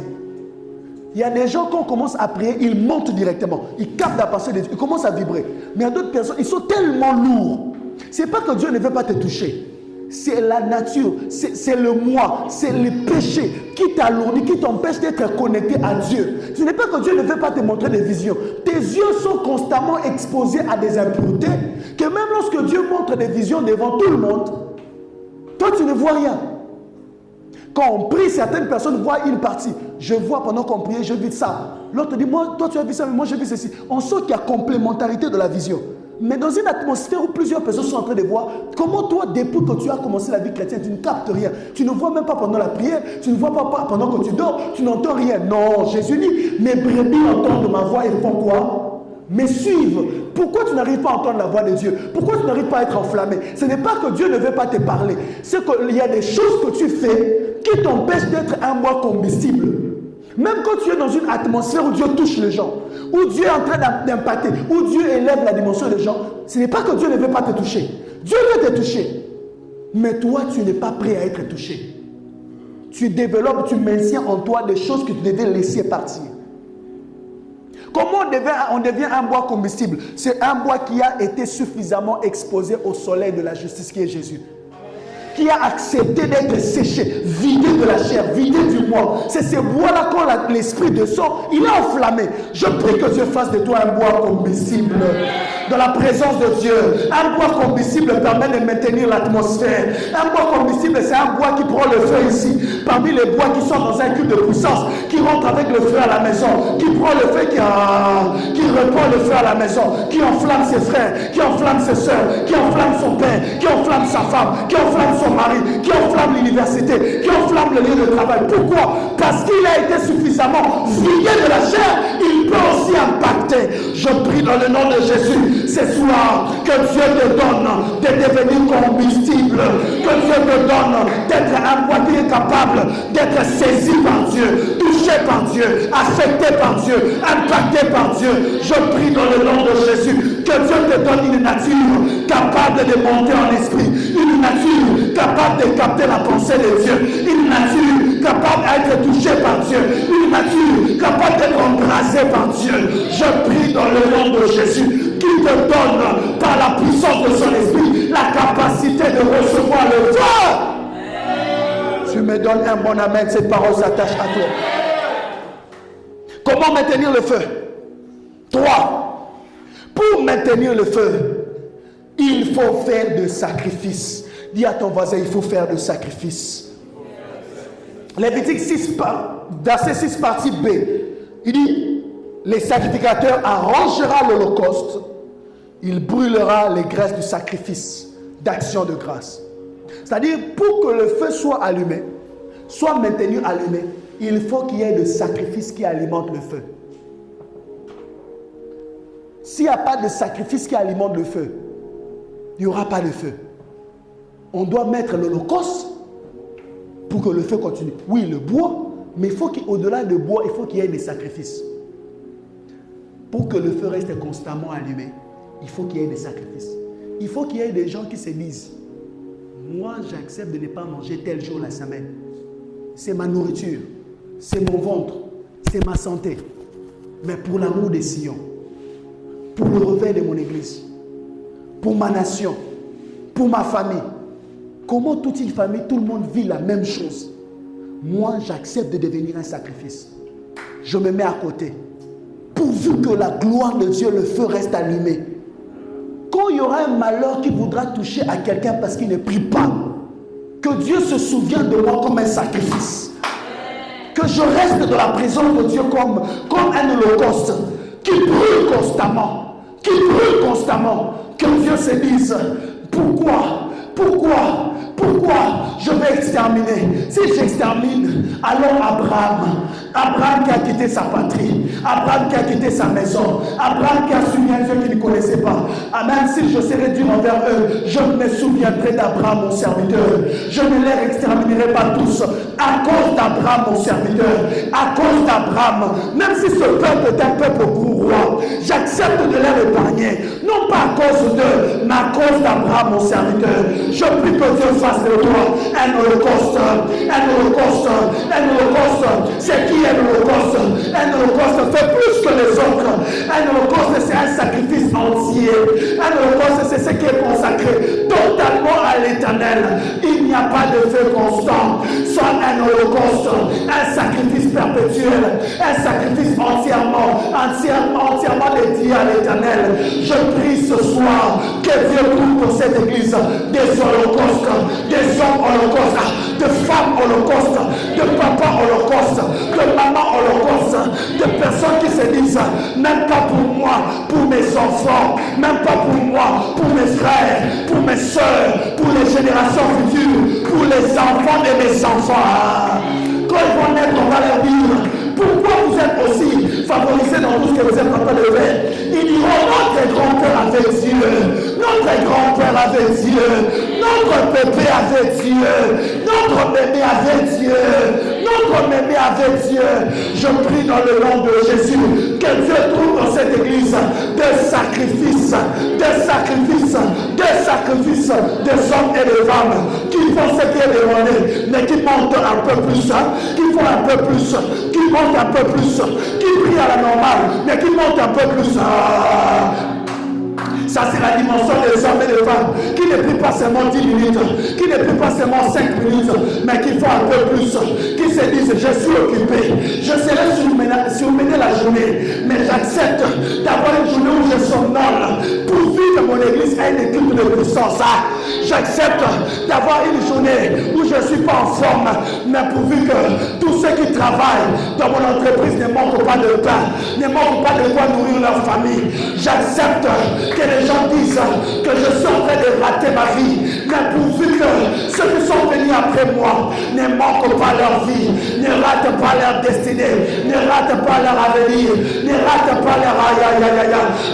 Il y a des gens, quand on commence à prier, ils montent directement. Ils captent la pensée de Dieu. Ils commencent à vibrer. Mais il y a d'autres personnes, ils sont tellement lourds. Ce n'est pas que Dieu ne veut pas te toucher. C'est la nature, c'est le moi, c'est le péché qui t'alourdit, qui t'empêche d'être connecté à Dieu. Ce n'est pas que Dieu ne veut pas te montrer des visions. Tes yeux sont constamment exposés à des impuretés, que même lorsque Dieu montre des visions devant tout le monde, toi tu ne vois rien. Quand on prie, certaines personnes voient une partie. Je vois pendant qu'on prie, je vis ça. L'autre dit, moi, toi tu as vu ça, mais moi je vis ceci. On sent qu'il y a complémentarité de la vision. Mais dans une atmosphère où plusieurs personnes sont en train de voir, comment toi, depuis que tu as commencé la vie chrétienne, tu ne captes rien. Tu ne vois même pas pendant la prière, tu ne vois pas pendant que tu dors, tu n'entends rien. Non, Jésus dit, mes brebis entendent ma voix et font quoi? Me suivent. Pourquoi tu n'arrives pas à entendre la voix de Dieu? Pourquoi tu n'arrives pas à être enflammé? Ce n'est pas que Dieu ne veut pas te parler. C'est qu'il y a des choses que tu fais qui t'empêchent d'être un bois combustible. Même quand tu es dans une atmosphère où Dieu touche les gens, où Dieu est en train d'impacter, où Dieu élève la dimension des gens, ce n'est pas que Dieu ne veut pas te toucher. Dieu veut te toucher. Mais toi, tu n'es pas prêt à être touché. Tu développes, tu maintiens en toi des choses que tu devais laisser partir. Comment on devient un bois combustible? C'est un bois qui a été suffisamment exposé au soleil de la justice qui est Jésus. Qui a accepté d'être séché, vidé de la chair, vidé du bois. C'est ce bois-là quand l'esprit descend, il est enflammé. Je prie que Dieu fasse de toi un bois combustible. Dans la présence de Dieu. Un bois combustible permet de maintenir l'atmosphère. Un bois combustible, c'est un bois qui prend le feu ici. Parmi les bois qui sont dans un culte de puissance, qui rentre avec le feu à la maison, qui prend le feu, qui reprend le feu à la maison, qui enflamme ses frères, qui enflamme ses soeurs, qui enflamme son père, qui enflamme sa femme, qui enflamme son mari, qui enflamme l'université, qui enflamme le lieu de travail. Pourquoi? Parce qu'il a été suffisamment vidé de la chair, il peut aussi impacter. Je prie dans le nom de Jésus. Ce soir, que Dieu te donne de devenir combustible, que Dieu te donne d'être un bois qui est capable d'être saisi par Dieu, touché par Dieu, affecté par Dieu, impacté par Dieu. Je prie dans le nom de Jésus que Dieu te donne une nature capable de monter en esprit, une nature capable de capter la pensée de Dieu, une nature capable d'être touchée par Dieu, une nature capable d'être embrasée par Dieu. Je prie dans le nom de Jésus qui te donne par la puissance de son esprit la capacité de recevoir le feu. Tu me donnes un bon amen, cette parole s'attache à toi. Comment maintenir le feu? 3. Pour maintenir le feu, il faut faire de sacrifices. Dis à ton voisin, il faut faire de sacrifices. Lévitique 6, verset 6, partie B, il dit, les sacrificateurs arrangera l'holocauste, il brûlera les graisses du sacrifice d'action de grâce. C'est-à-dire, pour que le feu soit allumé, soit maintenu allumé, il faut qu'il y ait de sacrifices qui alimentent le feu. S'il n'y a pas de sacrifice qui alimente le feu, il n'y aura pas de feu. On doit mettre l'holocauste pour que le feu continue. Oui, le bois, mais il faut qu'au-delà du bois, il faut qu'il y ait des sacrifices. Pour que le feu reste constamment allumé, il faut qu'il y ait des sacrifices. Il faut qu'il y ait des gens qui se disent, moi j'accepte de ne pas manger tel jour la semaine. C'est ma nourriture, c'est mon ventre, c'est ma santé. Mais pour l'amour des Sion, pour le revers de mon église, pour ma nation, pour ma famille. Comment toute une famille, tout le monde vit la même chose? Moi j'accepte de devenir un sacrifice. Je me mets à côté. Pourvu que la gloire de Dieu, le feu reste allumé. Quand il y aura un malheur qui voudra toucher à quelqu'un parce qu'il ne prie pas, que Dieu se souvienne de moi comme un sacrifice. Que je reste dans la présence de Dieu comme un holocauste qui brûle constamment. Qui brûle constamment. Que Dieu se dise, pourquoi je vais exterminer? Si j'extermine, alors Abraham qui a quitté sa patrie, Abraham qui a quitté sa maison, Abraham qui a suivi un Dieu qu'il ne connaissait pas. Même si je serai dur envers eux, je me souviendrai d'Abraham mon serviteur. Je ne les exterminerai pas tous à cause d'Abraham mon serviteur, à cause d'Abraham. Même si ce peuple est un peuple roi, j'accepte de les épargner, non pas à cause d'eux, mais à cause d'Abraham mon serviteur. Je prie que Dieu fasse de toi un holocauste, c'est qui un holocauste? Un holocauste fait plus que les autres. Un holocauste, c'est un sacrifice entier. Un holocauste, c'est ce qui est consacré totalement à l'Éternel. Il n'y a pas de feu constant. Soit un holocauste, un sacrifice perpétuel, un sacrifice entièrement dédié à l'Éternel. Je prie ce soir que Dieu trouve pour cette église des holocaustes, des hommes holocaustes, de femmes holocaustes, de papas holocaustes, de mamans holocaustes, de personnes qui se disent, même pas pour moi, pour mes enfants, même pas pour moi, pour mes frères, pour mes soeurs, pour les générations futures, pour les enfants de mes enfants. Quand ils vont naître, on va leur dire, pourquoi vous êtes aussi favorisés dans tout ce que vous êtes en train de faire? Ils diront, notre grand-père dans le nom de Jésus, que Dieu trouve dans cette église des sacrifices, des hommes et des femmes qui font ce qui est demandé, mais qui montent un peu plus, qui font un peu plus, qui montent un peu plus, qui prient à la normale, mais qui montent un peu plus. Ça, c'est la dimension des hommes et des femmes qui ne prient pas seulement 10 minutes, qui ne prient pas seulement 5 minutes, mais qui font un peu plus, qui se disent, je suis occupé, je serai surmené la journée, mais j'accepte d'avoir une journée où je somnole pour vivre mon église à une équipe de puissance. J'accepte d'avoir une journée où je ne suis pas en forme, mais pourvu que tous ceux qui travaillent dans mon entreprise ne manquent pas de pain, ne manquent pas de quoi nourrir leur famille. J'accepte que les gens disent que je suis en train de rater ma vie, mais pourvu que ceux qui sont venus après moi ne manquent pas leur vie, ne ratent pas leur destinée, ne ratent pas leur avenir, ne ratent pas leur aïe.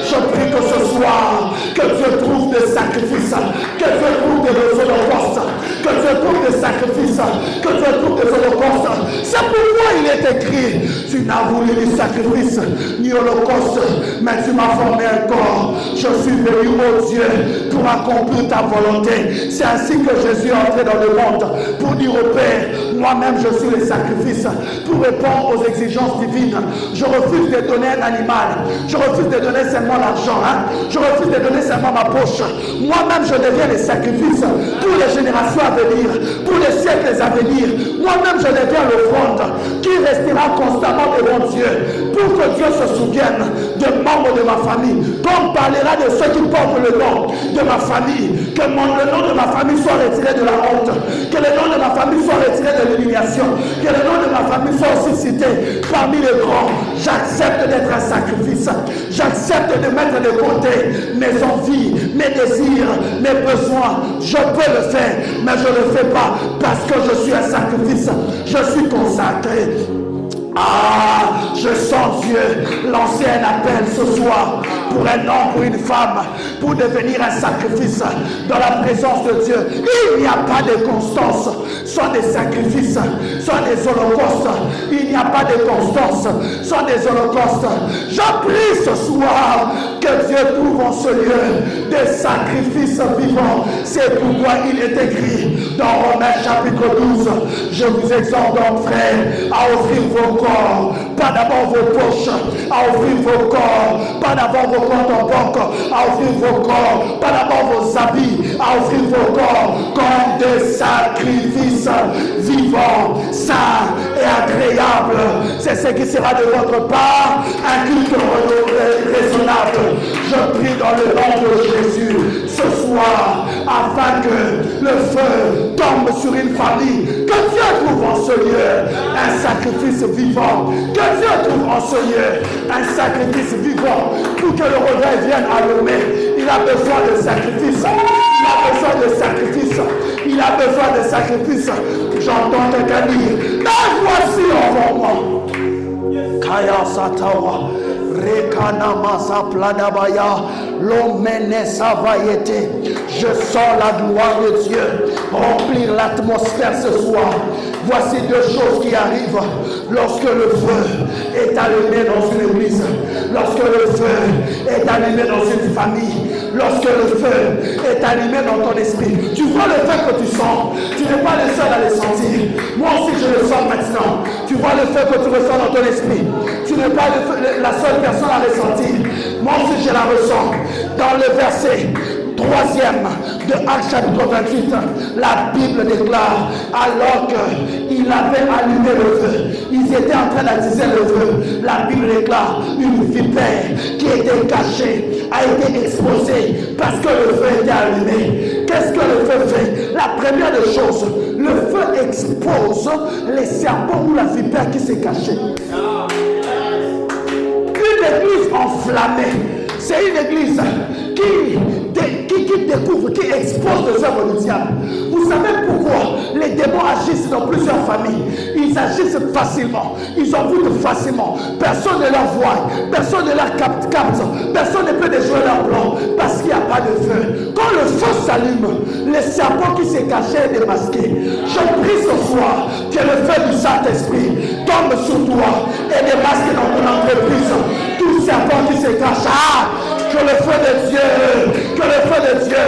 Je prie que ce soir, que Dieu trouve des sacrifices, que Dieu trouve des holocaustes, que Dieu trouve des sacrifices, que Dieu trouve des holocaustes. C'est pourquoi il est écrit, tu n'as voulu ni sacrifice, ni holocauste, mais tu m'as formé un corps. Je suis venu, ô Dieu, pour accomplir ta volonté. C'est ainsi que Jésus est entré dans le monde, pour dire au Père, moi-même je suis le sacrifice, pour répondre aux exigences divines. Je refuse de donner un animal, je refuse de donner seulement l'argent, je refuse de donner seulement ma poche. Moi-même je deviens le sacrifice pour les générations à venir, pour les siècles à venir. Moi-même je deviens l'offrande qui restera constamment devant Dieu, pour que Dieu se souvienne des membres de ma famille, qu'on parlera de ceux qui portent le nom de ma famille, que le nom de ma famille soit retiré de la honte, que le nom de ma famille soit retiré de l'humiliation, que le nom de ma famille soit aussi cité parmi les grands. J'accepte d'être un sacrifice, j'accepte de mettre de côté mes envies, mes désirs, mes besoins. Je peux le faire, mais je ne le fais pas parce que je suis un sacrifice, je suis consacré. Je sens Dieu lancer un appel ce soir pour un homme, pour une femme, pour devenir un sacrifice dans la présence de Dieu. Il n'y a pas de constance sans des sacrifices, sans des holocaustes. Il n'y a pas de constance sans des holocaustes. Je prie ce soir que Dieu trouve en ce lieu des sacrifices vivants. C'est pourquoi il est écrit dans Romains chapitre 12, je vous exhorte donc, frères, à offrir vos corps, pas d'abord vos poches, à offrir vos corps, pas d'abord vos comptes en banque, à offrir vos corps, pas d'abord vos habits, à offrir vos corps comme des sacrifices vivants, sains et agréables. C'est ce qui sera de votre part un culte raisonnable. Je prie dans le nom de Jésus ce soir afin que le feu tombe sur une famille, que Dieu trouve en ce lieu un sacrifice vivant, que Dieu trouve en ce lieu un sacrifice vivant pour que le réveil vienne allumer. Il a besoin de sacrifice, il a besoin de sacrifice, il a besoin de sacrifice. J'entends quelqu'un dire, mais voici envoie-moi. Kaya Satawa, Rekana Masa Pladabaya, l'Omene Savayete. Je sens la gloire de Dieu remplir l'atmosphère ce soir. Voici deux choses qui arrivent lorsque le feu est allumé dans une église, lorsque le feu est allumé dans une famille, lorsque le feu est allumé dans ton esprit. Tu vois le feu que tu sens, tu n'es pas le seul à le sentir. Moi aussi je le sens maintenant. Tu vois le feu que tu ressens dans ton esprit, tu n'es pas la seule personne à le ressentir. Moi aussi je la ressens. Dans le verset 3e de Actes chapitre 28, la Bible déclare, alors qu'il avait allumé le feu, ils étaient en train d'attiser le feu, la Bible déclare, une vipère qui était cachée a été exposée parce que le feu était allumé. Qu'est-ce que le feu fait? La première des choses, le feu expose les serpents ou la vipère qui s'est cachée. Une église enflammée, c'est une église qui qui découvre, qui expose les œuvres du diable. Vous savez pourquoi les démons agissent dans plusieurs familles? Ils agissent facilement, ils envoûtent facilement. Personne ne leur voit, personne ne leur capte, personne ne peut déjouer leur plan parce qu'il n'y a pas de feu. Quand le feu s'allume, le serpent qui s'est caché est démasqué. Je prie ce soir que le feu du Saint-Esprit tombe sur toi et démasque dans ton entreprise tout serpent qui se cache. Que le feu de Dieu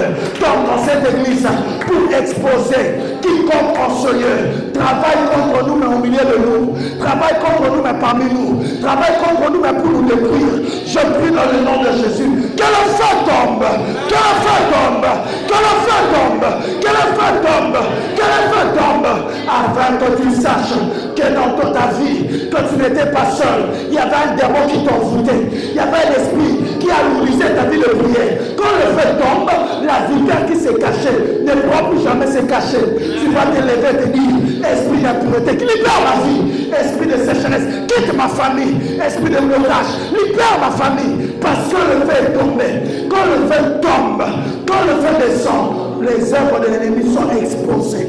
tombe dans cette église pour exposer quiconque en ce lieu travaille contre nous mais au milieu de nous, travaille contre nous mais parmi nous, travaille contre nous mais pour nous détruire. Je prie dans le nom de Jésus que le feu tombe, que le feu tombe, que le feu tombe, que le feu tombe, que le feu tombe, afin que tu saches que dans toute ta vie, que tu n'étais pas seul. Il y avait un démon qui t'envoûtait, il y avait un esprit qui alourdissait ta vie de prière. Quand le feu tombe, la vipère qui s'est cachée ne pourra plus jamais se cacher. Tu vas te lever et te dire, esprit d'impureté, qui libère ma vie, esprit de sécheresse, quitte ma famille, esprit de blocage, libère ma famille, parce que le feu est tombé. Quand le feu tombe, quand le feu descend, les œuvres de l'ennemi sont exposées.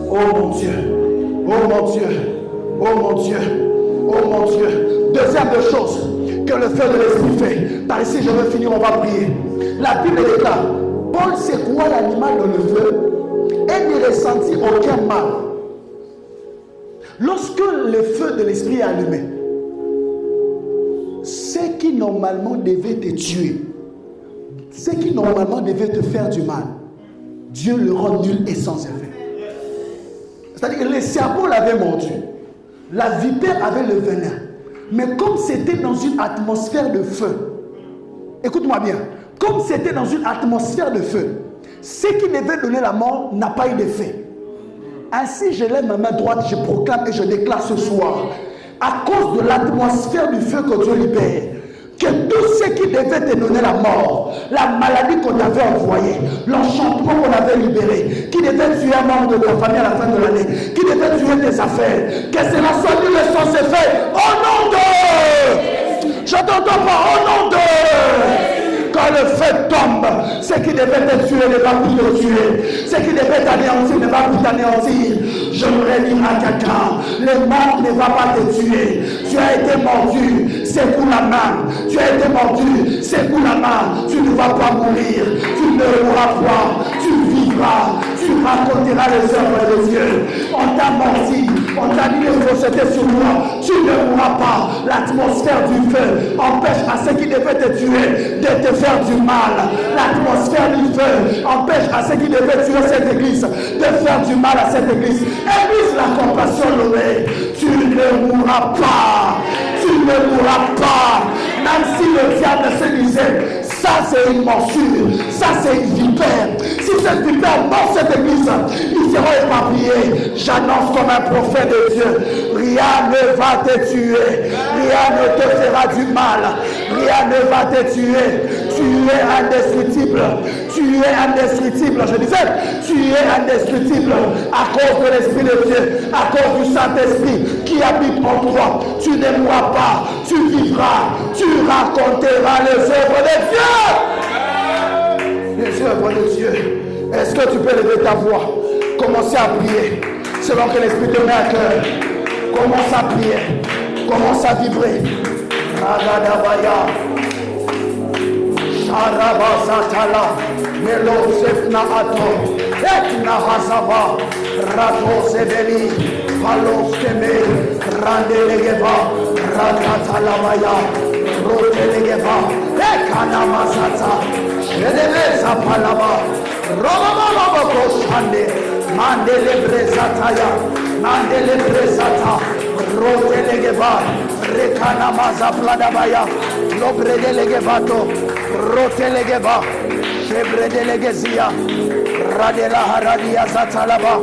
Oh mon Dieu, oh mon Dieu, oh mon Dieu, oh mon Dieu. Deuxième chose que le feu de l'esprit fait. Par ici, je veux finir, on va prier. La Bible déclare, Paul secoua l'animal dans le feu et ne ressentit aucun mal. Lorsque le feu de l'esprit est allumé, ce qui normalement devait te tuer, ce qui normalement devait te faire du mal, Dieu le rend nul et sans effet. C'est-à-dire que le serpent l'avait mordu, la vipère avait le venin, mais comme c'était dans une atmosphère de feu, écoute-moi bien, comme c'était dans une atmosphère de feu, ce qui devait donner la mort n'a pas eu d'effet. Ainsi, je lève ma main droite, je proclame et je déclare ce soir, à cause de l'atmosphère du feu que Dieu libère, que tout ce qui devait te donner la mort, la maladie qu'on t'avait envoyée, l'enchantement qu'on avait libéré, qui devait tuer un membre de ta famille à la fin de l'année, qui devait tuer tes affaires, que cela soit nul et sans effet, au nom de... Je t'entends pas, au nom de... Quand le feu tombe, ce qui devait te tuer ne va plus te tuer. Ce qui devait t'anéantir ne va plus t'anéantir. J'aimerais dire à quelqu'un, le mal ne va pas te tuer. Tu as été mordu, secoue la main. Tu as été mordu, secoue la main. Tu ne vas pas mourir. Tu ne mourras pas. Tu vivras. Tu raconteras les œuvres de Dieu. On t'a menti. On t'a dit de fausseté sur moi. Tu ne mourras pas. L'atmosphère du feu empêche à ceux qui devaient te tuer de te faire du mal. L'atmosphère du feu empêche à ceux qui devaient tuer cette église de faire du mal à cette église. Église la compassion levée. Tu ne mourras pas. Tu ne mourras pas. Même si le diable se disait, ça c'est une morsure, ça c'est une vipère. Si cette vipère mord cette église, ils seront éparpillés. J'annonce comme un prophète de Dieu, rien ne va te tuer, rien ne te fera du mal, rien ne va te tuer. Tu es indestructible, tu es indestructible. Je disais, tu es indestructible à cause de l'Esprit de Dieu, à cause du Saint-Esprit qui habite en toi. Tu ne mourras pas, tu vivras, tu raconteras les œuvres de Dieu. Les œuvres de Dieu. Est-ce que tu peux lever ta voix? Commencer à prier selon que l'Esprit te met à cœur. Commence à prier, commence à vibrer. Ragadabaya. Arabazatala, Melosefna Ato, Etna Hazaba, Rato Sebeli, Palosteme, Randelegeva, Ratatalabaya, Rotelegeva, Ekana Masata, Shedeveza Palaba, Romama Koshande, Mandele Brezataya, Mandele Brezata, Rotelegeva, Rekana Mazapladabaya, Lobredelegevato, Rotelegeva, Shebredelegezia, Radela Haradia Zatalaba.